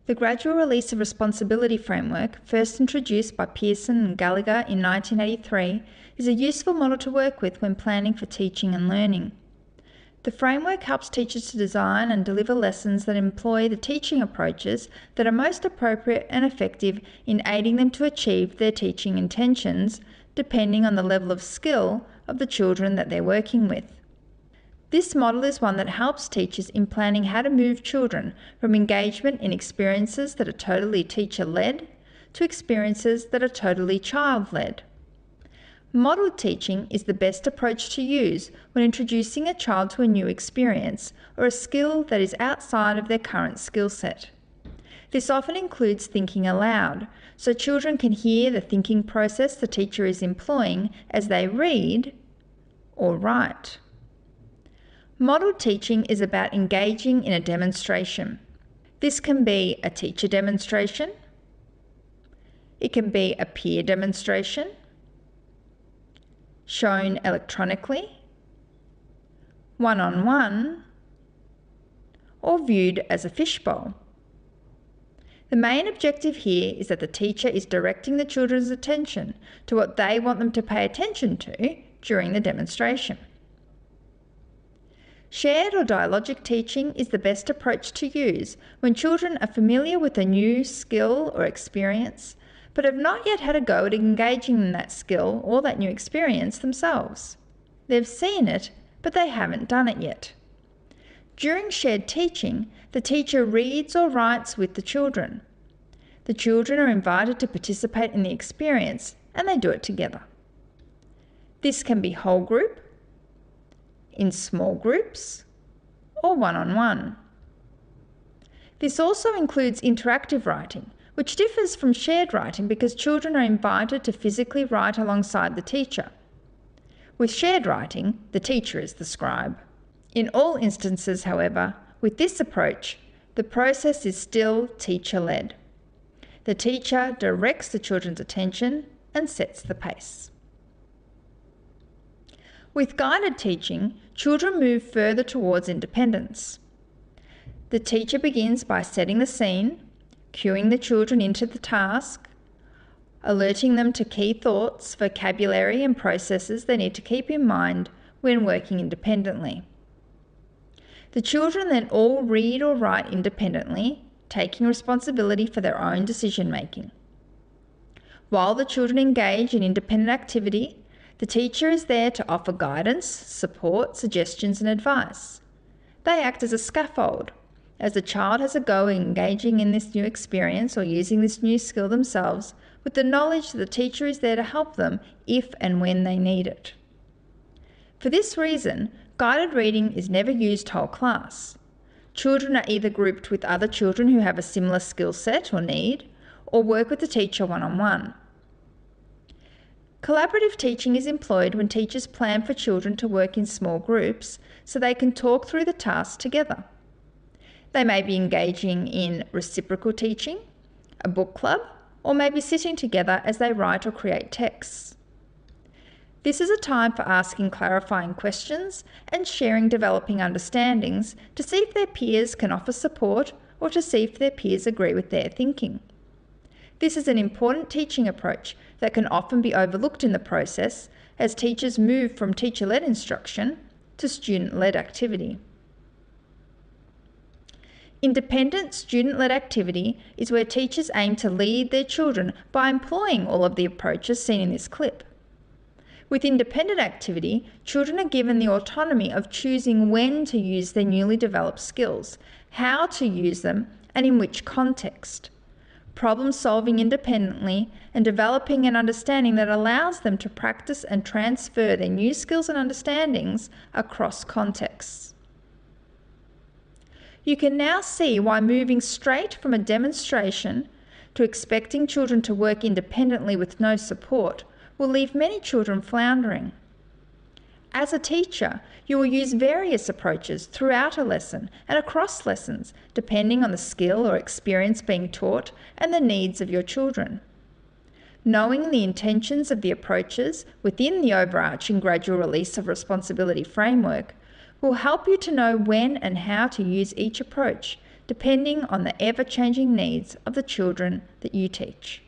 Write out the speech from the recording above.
The Gradual Release of Responsibility framework, first introduced by Pearson and Gallagher in 1983, is a useful model to work with when planning for teaching and learning. The framework helps teachers to design and deliver lessons that employ the teaching approaches that are most appropriate and effective in aiding them to achieve their teaching intentions, depending on the level of skill of the children that they're working with. This model is one that helps teachers in planning how to move children from engagement in experiences that are totally teacher-led to experiences that are totally child-led. Modelled teaching is the best approach to use when introducing a child to a new experience or a skill that is outside of their current skill set. This often includes thinking aloud, so children can hear the thinking process the teacher is employing as they read or write. Modelled teaching is about engaging in a demonstration. This can be a teacher demonstration, it can be a peer demonstration, shown electronically, one-on-one, or viewed as a fishbowl. The main objective here is that the teacher is directing the children's attention to what they want them to pay attention to during the demonstration. Shared or dialogic teaching is the best approach to use when children are familiar with a new skill or experience, but have not yet had a go at engaging in that skill or that new experience themselves. They've seen it, but they haven't done it yet. During shared teaching, the teacher reads or writes with the children. The children are invited to participate in the experience, and they do it together. This can be whole group, in small groups, or one-on-one. This also includes interactive writing, which differs from shared writing because children are invited to physically write alongside the teacher. With shared writing, the teacher is the scribe. In all instances, however, with this approach, the process is still teacher-led. The teacher directs the children's attention and sets the pace. With guided teaching, children move further towards independence. The teacher begins by setting the scene, cueing the children into the task, alerting them to key thoughts, vocabulary and processes they need to keep in mind when working independently. The children then all read or write independently, taking responsibility for their own decision-making. While the children engage in independent activity, the teacher is there to offer guidance, support, suggestions and advice. They act as a scaffold, as the child has a go in engaging in this new experience or using this new skill themselves, with the knowledge that the teacher is there to help them if and when they need it. For this reason, guided reading is never used whole class. Children are either grouped with other children who have a similar skill set or need, or work with the teacher one-on-one. Collaborative teaching is employed when teachers plan for children to work in small groups so they can talk through the tasks together. They may be engaging in reciprocal teaching, a book club, or maybe sitting together as they write or create texts. This is a time for asking clarifying questions and sharing developing understandings to see if their peers can offer support or to see if their peers agree with their thinking. This is an important teaching approach that can often be overlooked in the process as teachers move from teacher-led instruction to student-led activity. Independent student-led activity is where teachers aim to lead their children by employing all of the approaches seen in this clip. With independent activity, children are given the autonomy of choosing when to use their newly developed skills, how to use them, and in which context. Problem solving independently and developing an understanding that allows them to practice and transfer their new skills and understandings across contexts. You can now see why moving straight from a demonstration to expecting children to work independently with no support will leave many children floundering. As a teacher, you will use various approaches throughout a lesson and across lessons, depending on the skill or experience being taught and the needs of your children. Knowing the intentions of the approaches within the overarching Gradual Release of Responsibility framework will help you to know when and how to use each approach, depending on the ever-changing needs of the children that you teach.